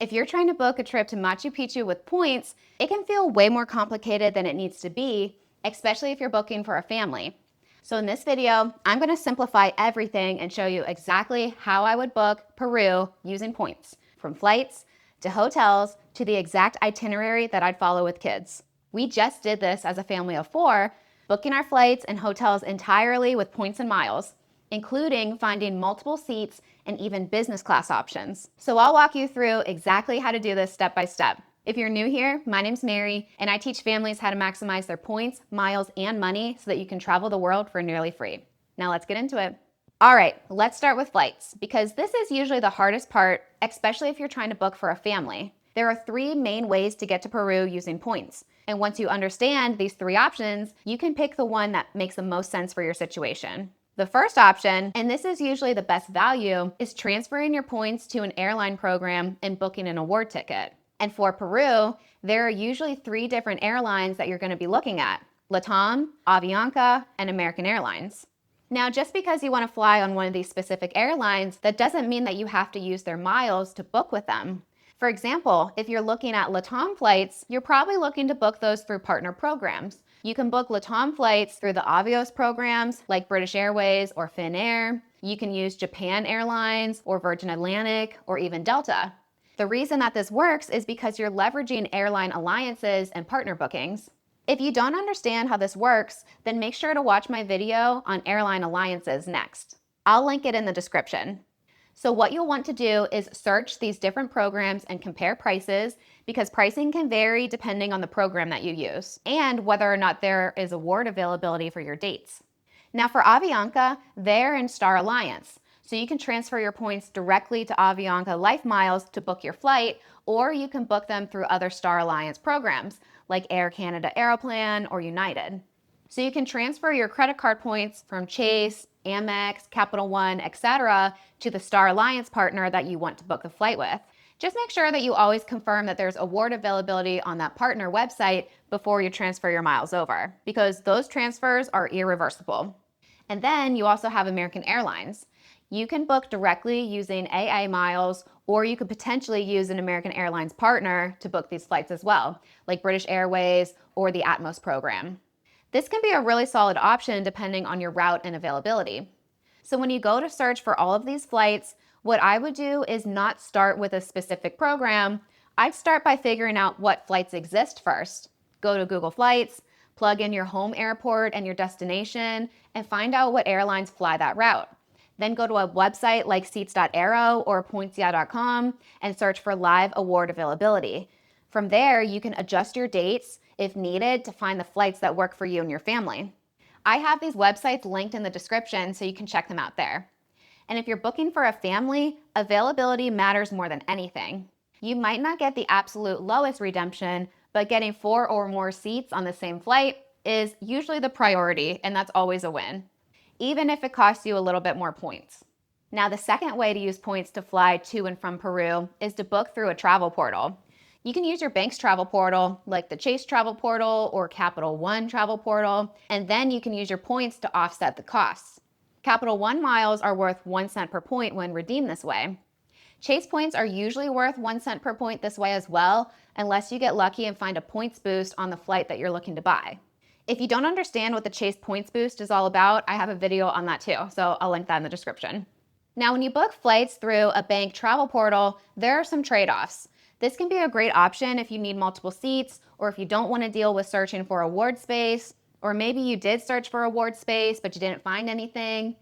If you're trying to book a trip to Machu Picchu with points, it can feel way more complicated than it needs to be, especially if you're booking for a family. So in this video, I'm going to simplify everything and show you exactly how I would book Peru using points, from flights to hotels to the exact itinerary that I'd follow with kids. We just did this as a family of 4, booking our flights and hotels entirely with points and miles, including finding multiple seats and even business class options. So I'll walk you through exactly how to do this step by step. If you're new here, my name's Mary, and I teach families how to maximize their points, miles, and money so that you can travel the world for nearly free. Now let's get into it. All right, let's start with flights, because this is usually the hardest part, especially if you're trying to book for a family. There are 3 main ways to get to Peru using points. And once you understand these 3 options, you can pick the one that makes the most sense for your situation. The first option, and this is usually the best value, is transferring your points to an airline program and booking an award ticket. And for Peru, there are usually 3 different airlines that you're going to be looking at: LATAM, Avianca, and American Airlines. Now, just because you want to fly on one of these specific airlines, that doesn't mean that you have to use their miles to book with them. For example, if you're looking at LATAM flights, you're probably looking to book those through partner programs. You can book LATAM flights through the Avios programs like British Airways or Finnair. You can use Japan Airlines or Virgin Atlantic or even Delta. The reason that this works is because you're leveraging airline alliances and partner bookings. If you don't understand how this works, then make sure to watch my video on airline alliances next. I'll link it in the description. So what you'll want to do is search these different programs and compare prices, because pricing can vary depending on the program that you use and whether or not there is award availability for your dates. Now for Avianca, they're in Star Alliance, so you can transfer your points directly to Avianca Life Miles to book your flight, or you can book them through other Star Alliance programs like Air Canada Aeroplan or United. So you can transfer your credit card points from Chase, Amex, Capital One, etc. to the Star Alliance partner that you want to book the flight with. Just make sure that you always confirm that there's award availability on that partner website before you transfer your miles over, because those transfers are irreversible. And then you also have American Airlines. You can book directly using AA miles, or you could potentially use an American Airlines partner to book these flights as well, like British Airways or the Atmos program. This can be a really solid option depending on your route and availability. So when you go to search for all of these flights, what I would do is not start with a specific program. I'd start by figuring out what flights exist first. Go to Google Flights, plug in your home airport and your destination, and find out what airlines fly that route. Then go to a website like seats.aero or pointsya.com and search for live award availability. From there, you can adjust your dates if needed to find the flights that work for you and your family. I have these websites linked in the description so you can check them out there. And if you're booking for a family, availability matters more than anything. You might not get the absolute lowest redemption, but getting 4 or more seats on the same flight is usually the priority, and that's always a win, even if it costs you a little bit more points. Now, the second way to use points to fly to and from Peru is to book through a travel portal. You can use your bank's travel portal, like the Chase travel portal or Capital One travel portal, and then you can use your points to offset the costs. Capital One miles are worth 1 cent per point when redeemed this way. Chase points are usually worth 1 cent per point this way as well, unless you get lucky and find a points boost on the flight that you're looking to buy. If you don't understand what the Chase points boost is all about, I have a video on that too, so I'll link that in the description. Now, when you book flights through a bank travel portal, there are some trade-offs. This can be a great option if you need multiple seats, or if you don't want to deal with searching for award space, or maybe you did search for award space but you didn't find anything,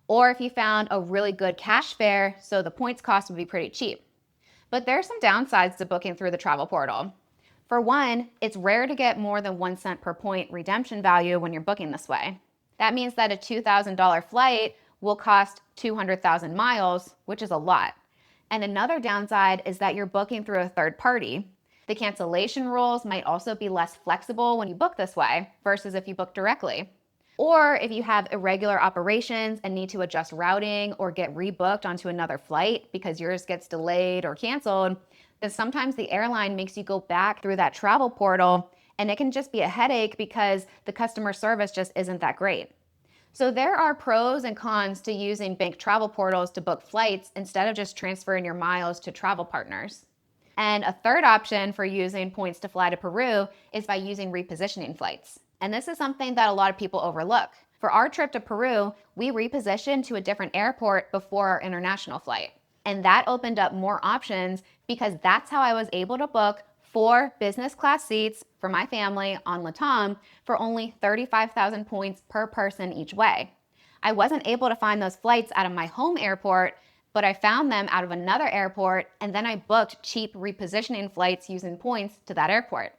or if you found a really good cash fare, so the points cost would be pretty cheap. But there are some downsides to booking through the travel portal. For one, it's rare to get more than 1 cent per point redemption value when you're booking this way. That means that a $2,000 flight will cost 200,000 miles, which is a lot. And another downside is that you're booking through a third party. The cancellation rules might also be less flexible when you book this way versus if you book directly. Or if you have irregular operations and need to adjust routing or get rebooked onto another flight because yours gets delayed or canceled, then sometimes the airline makes you go back through that travel portal, and it can just be a headache because the customer service just isn't that great. So there are pros and cons to using bank travel portals to book flights instead of just transferring your miles to travel partners. And a third option for using points to fly to Peru is by using repositioning flights. And this is something that a lot of people overlook. For our trip to Peru, we repositioned to a different airport before our international flight. And that opened up more options because that's how I was able to book 4 business class seats for my family on LATAM for only 35,000 points per person each way. I wasn't able to find those flights out of my home airport, but I found them out of another airport, and then I booked cheap repositioning flights using points to that airport.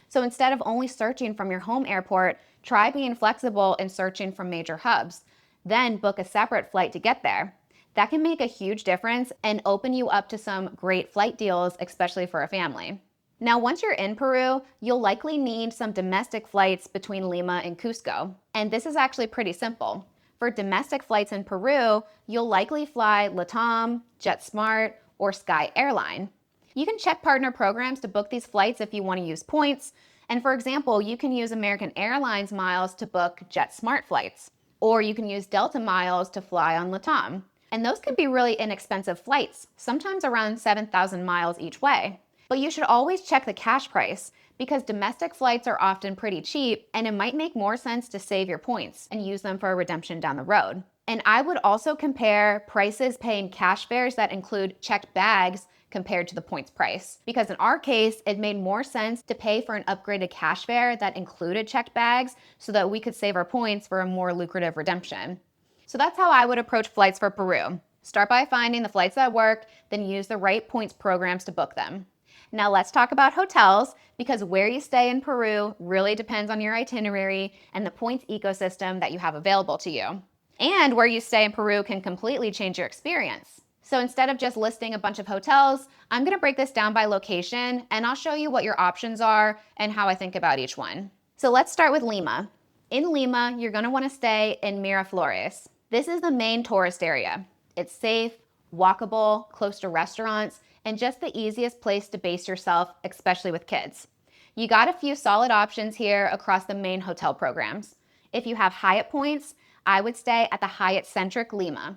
So instead of only searching from your home airport, try being flexible and searching from major hubs. Then book a separate flight to get there. That can make a huge difference and open you up to some great flight deals, especially for a family. Now, once you're in Peru, you'll likely need some domestic flights between Lima and Cusco. And this is actually pretty simple. For domestic flights in Peru, you'll likely fly LATAM, JetSmart, or Sky Airline. You can check partner programs to book these flights if you want to use points. And for example, you can use American Airlines miles to book JetSmart flights, or you can use Delta miles to fly on LATAM. And those can be really inexpensive flights, sometimes around 7,000 miles each way. But you should always check the cash price because domestic flights are often pretty cheap and it might make more sense to save your points and use them for a redemption down the road. And I would also compare prices paying cash fares that include checked bags compared to the points price. Because in our case, it made more sense to pay for an upgraded cash fare that included checked bags so that we could save our points for a more lucrative redemption. So that's how I would approach flights for Peru. Start by finding the flights that work, then use the right points programs to book them. Now let's talk about hotels because where you stay in Peru really depends on your itinerary and the points ecosystem that you have available to you. And where you stay in Peru can completely change your experience. So instead of just listing a bunch of hotels, I'm going to break this down by location and I'll show you what your options are and how I think about each one. So let's start with Lima. In Lima, you're going to want to stay in Miraflores. This is the main tourist area. It's safe, walkable, close to restaurants, and just the easiest place to base yourself, especially with kids. You got a few solid options here across the main hotel programs. If you have Hyatt points, I would stay at the Hyatt Centric Lima.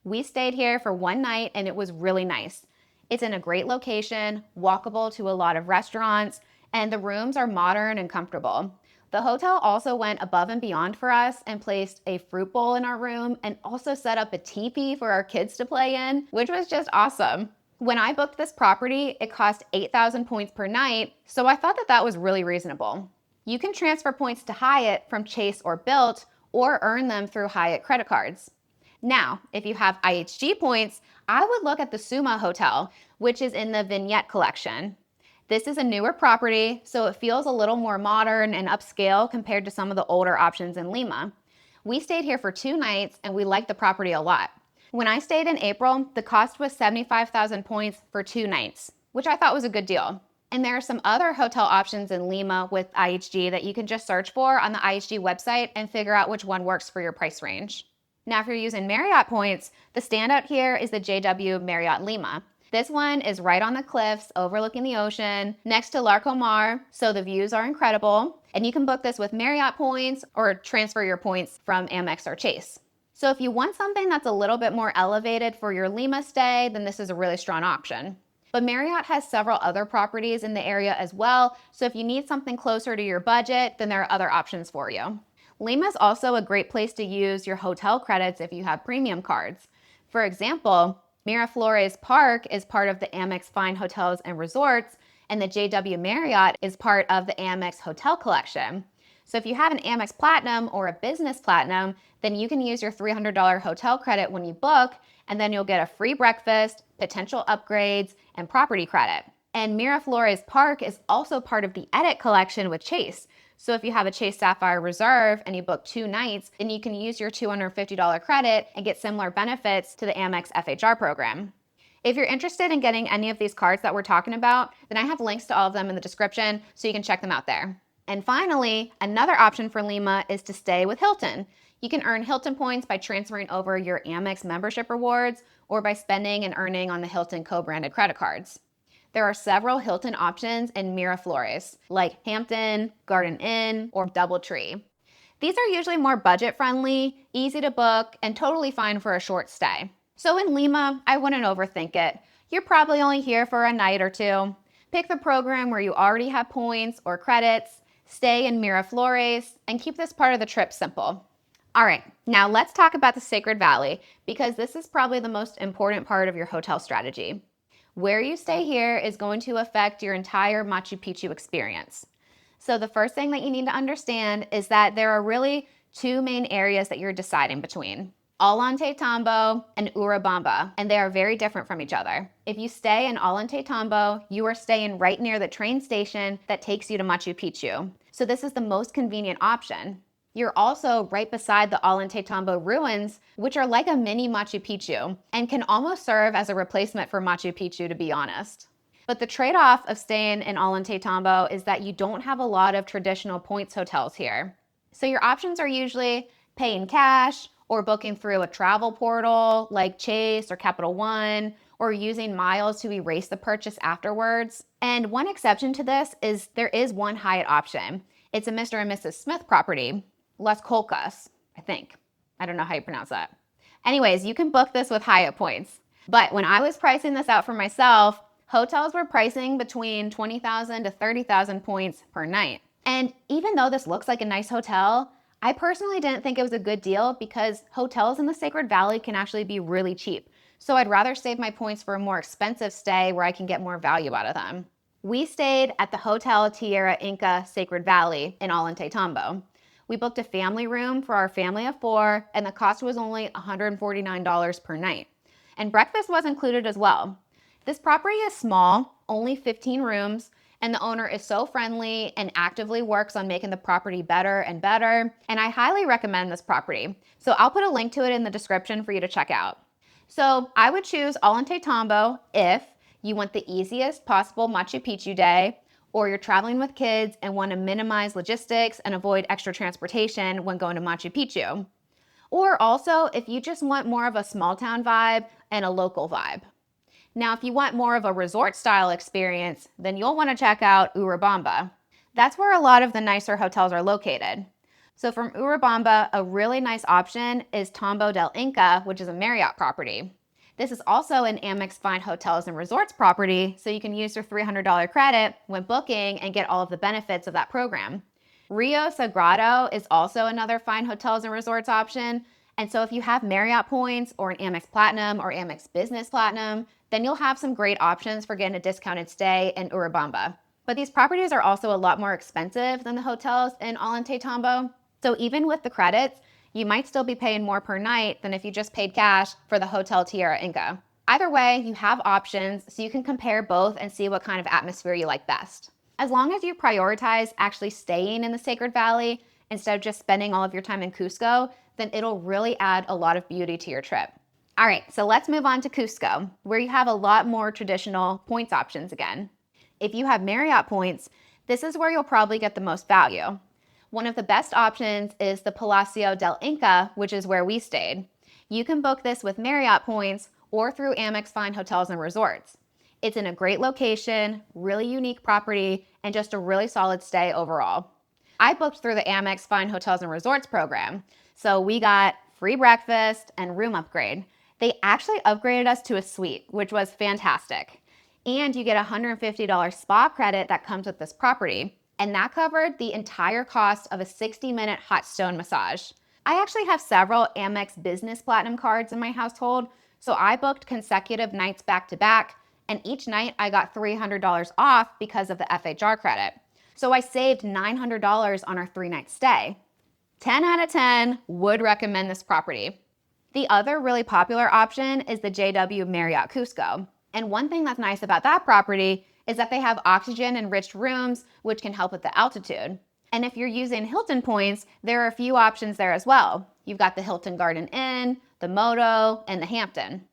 We stayed here for one night and it was really nice. It's in a great location, walkable to a lot of restaurants, and the rooms are modern and comfortable. The hotel also went above and beyond for us and placed a fruit bowl in our room and also set up a teepee for our kids to play in, which was just awesome. When I booked this property, it cost 8,000 points per night, so I thought that was really reasonable. You can transfer points to Hyatt from Chase or Bilt or earn them through Hyatt credit cards. Now, if you have IHG points, I would look at the Suma Hotel, which is in the Vignette collection. This is a newer property, so it feels a little more modern and upscale compared to some of the older options in Lima. We stayed here for 2 nights and we liked the property a lot. When I stayed in April, the cost was 75,000 points for 2 nights, which I thought was a good deal. And there are some other hotel options in Lima with IHG that you can just search for on the IHG website and figure out which one works for your price range. Now, if you're using Marriott points, the standout here is the JW Marriott Lima. This one is right on the cliffs overlooking the ocean next to Larcomar, so the views are incredible. And you can book this with Marriott points or transfer your points from Amex or Chase. So if you want something that's a little bit more elevated for your Lima stay, then this is a really strong option. But Marriott has several other properties in the area as well, so if you need something closer to your budget, then there are other options for you. Lima is also a great place to use your hotel credits if you have premium cards. For example, Miraflores Park is part of the Amex Fine Hotels and Resorts, and the JW Marriott is part of the Amex Hotel Collection. So if you have an Amex Platinum or a Business Platinum, then you can use your $300 hotel credit when you book, and then you'll get a free breakfast, potential upgrades, and property credit. And Miraflores Park is also part of the Edit Collection with Chase. So if you have a Chase Sapphire Reserve and you book 2 nights, then you can use your $250 credit and get similar benefits to the Amex FHR program. If you're interested in getting any of these cards that we're talking about, then I have links to all of them in the description so you can check them out there. And finally, another option for Lima is to stay with Hilton. You can earn Hilton points by transferring over your Amex membership rewards or by spending and earning on the Hilton co-branded credit cards. There are several Hilton options in Miraflores, like Hampton, Garden Inn, or DoubleTree. These are usually more budget-friendly, easy to book, and totally fine for a short stay. So in Lima, I wouldn't overthink it. You're probably only here for a night or 2. Pick the program where you already have points or credits, stay in Miraflores, and keep this part of the trip simple. All right, now let's talk about the Sacred Valley because this is probably the most important part of your hotel strategy. Where you stay here is going to affect your entire Machu Picchu experience. So the first thing that you need to understand is that there are really two main areas that you're deciding between: Ollantaytambo and Urubamba, and they are very different from each other. If you stay in Ollantaytambo, you are staying right near the train station that takes you to Machu Picchu. So this is the most convenient option. You're also right beside the Ollantaytambo ruins, which are like a mini Machu Picchu and can almost serve as a replacement for Machu Picchu, to be honest. But the trade-off of staying in Ollantaytambo is that you don't have a lot of traditional points hotels here. So your options are usually paying cash or booking through a travel portal like Chase or Capital One, or using miles to erase the purchase afterwards. And one exception to this is there is one Hyatt option. It's a Mr. and Mrs. Smith property, Las Colcas, I think. I don't know how you pronounce that. Anyways, you can book this with Hyatt points. But when I was pricing this out for myself, hotels were pricing between 20,000 to 30,000 points per night. And even though this looks like a nice hotel, I personally didn't think it was a good deal because hotels in the Sacred Valley can actually be really cheap. So I'd rather save my points for a more expensive stay where I can get more value out of them. We stayed at the Hotel Tierra Inca Sacred Valley in Ollantaytambo. We booked a family room for our family of 4, and the cost was only $149 per night. And breakfast was included as well. This property is small, only 15 rooms, and the owner is so friendly and actively works on making the property better and better, and I highly recommend this property. So I'll put a link to it in the description for you to check out. So I would choose Ollantaytambo if you want the easiest possible Machu Picchu day, or you're traveling with kids and want to minimize logistics and avoid extra transportation when going to Machu Picchu. Or also if you just want more of a small town vibe and a local vibe. Now, if you want more of a resort style experience, then you'll want to check out Urubamba. That's where a lot of the nicer hotels are located. So from Urubamba, a really nice option is Tombo del Inca, which is a Marriott property. This is also an Amex Fine Hotels and Resorts property, so you can use your $300 credit when booking and get all of the benefits of that program. Rio Sagrado is also another Fine Hotels and Resorts option, and so if you have Marriott points or an Amex Platinum or Amex Business Platinum, then you'll have some great options for getting a discounted stay in Urubamba. But these properties are also a lot more expensive than the hotels in Ollantaytambo. So even with the credits, you might still be paying more per night than if you just paid cash for the Hotel Tierra Inca. Either way, you have options, so you can compare both and see what kind of atmosphere you like best. As long as you prioritize actually staying in the Sacred Valley instead of just spending all of your time in Cusco, then it'll really add a lot of beauty to your trip. All right, so let's move on to Cusco, where you have a lot more traditional points options again. If you have Marriott points, this is where you'll probably get the most value. One of the best options is the Palacio del Inca, which is where we stayed. You can book this with Marriott points or through Amex Fine Hotels and Resorts. It's in a great location, really unique property, and just a really solid stay overall. I booked through the Amex Fine Hotels and Resorts program, so we got free breakfast and room upgrade. They actually upgraded us to a suite, which was fantastic. And you get a $150 spa credit that comes with this property. And that covered the entire cost of a 60-minute hot stone massage. I actually have several Amex Business Platinum cards in my household, so I booked consecutive nights back to back, and each night I got $300 off because of the FHR credit. So I saved $900 on our 3-night stay. 10 out of 10 would recommend this property. The other really popular option is the JW Marriott Cusco. And one thing that's nice about that property is that they have oxygen-enriched rooms, which can help with the altitude. And if you're using Hilton points, there are a few options there as well. You've got the Hilton Garden Inn, the Moto, and the Hampton.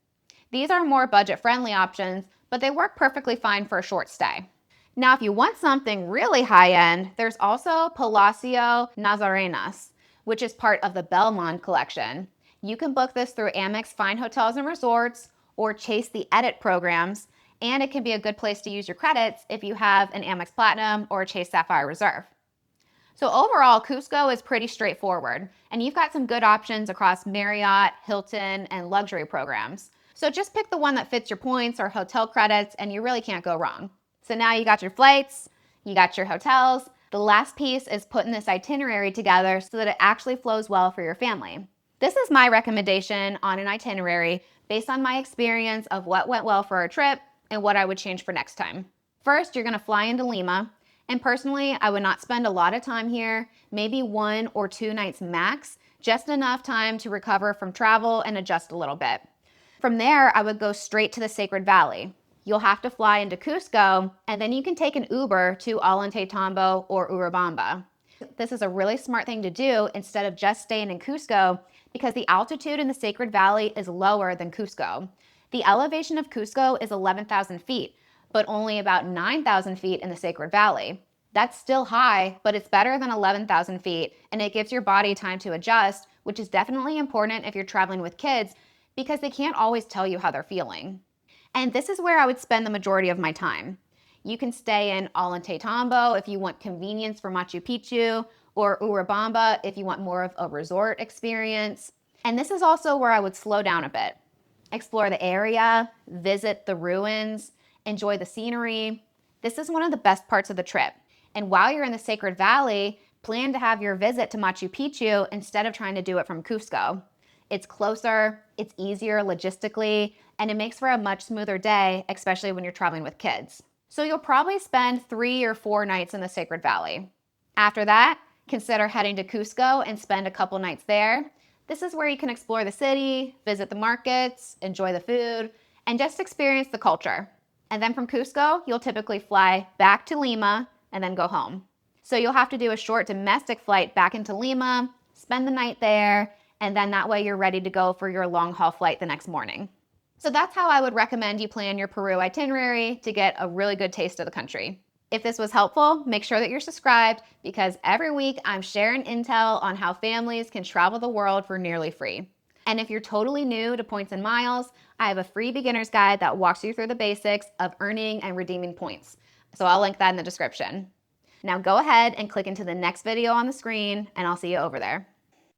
These are more budget-friendly options, but they work perfectly fine for a short stay. Now, if you want something really high-end, there's also Palacio Nazarenas, which is part of the Belmond collection. You can book this through Amex Fine Hotels and Resorts or Chase the Edit programs, and it can be a good place to use your credits if you have an Amex Platinum or Chase Sapphire Reserve. So overall, Cusco is pretty straightforward, and you've got some good options across Marriott, Hilton, and luxury programs. So just pick the one that fits your points or hotel credits, and you really can't go wrong. So now you got your flights, you got your hotels. The last piece is putting this itinerary together so that it actually flows well for your family. This is my recommendation on an itinerary based on my experience of what went well for our trip and what I would change for next time. First, you're gonna fly into Lima. And personally, I would not spend a lot of time here, maybe 1 or 2 nights max, just enough time to recover from travel and adjust a little bit. From there, I would go straight to the Sacred Valley. You'll have to fly into Cusco, and then you can take an Uber to Ollantaytambo or Urubamba. This is a really smart thing to do instead of just staying in Cusco because the altitude in the Sacred Valley is lower than Cusco. The elevation of Cusco is 11,000 feet, but only about 9,000 feet in the Sacred Valley. That's still high, but it's better than 11,000 feet, and it gives your body time to adjust, which is definitely important if you're traveling with kids because they can't always tell you how they're feeling. And this is where I would spend the majority of my time. You can stay in Ollantaytambo if you want convenience for Machu Picchu, or Urubamba if you want more of a resort experience. And this is also where I would slow down a bit. Explore the area, visit the ruins, enjoy the scenery. This is one of the best parts of the trip. And while you're in the Sacred Valley, plan to have your visit to Machu Picchu instead of trying to do it from Cusco. It's closer, it's easier logistically, and it makes for a much smoother day, especially when you're traveling with kids. So you'll probably spend 3 or 4 nights in the Sacred Valley. After that, consider heading to Cusco and spend a couple nights there. This is where you can explore the city, visit the markets, enjoy the food, and just experience the culture. And then from Cusco, you'll typically fly back to Lima and then go home. So you'll have to do a short domestic flight back into Lima, spend the night there, and then that way you're ready to go for your long haul flight the next morning. So that's how I would recommend you plan your Peru itinerary to get a really good taste of the country. If this was helpful, make sure that you're subscribed because every week I'm sharing intel on how families can travel the world for nearly free. And if you're totally new to points and miles, I have a free beginner's guide that walks you through the basics of earning and redeeming points. So I'll link that in the description. Now go ahead and click into the next video on the screen and I'll see you over there.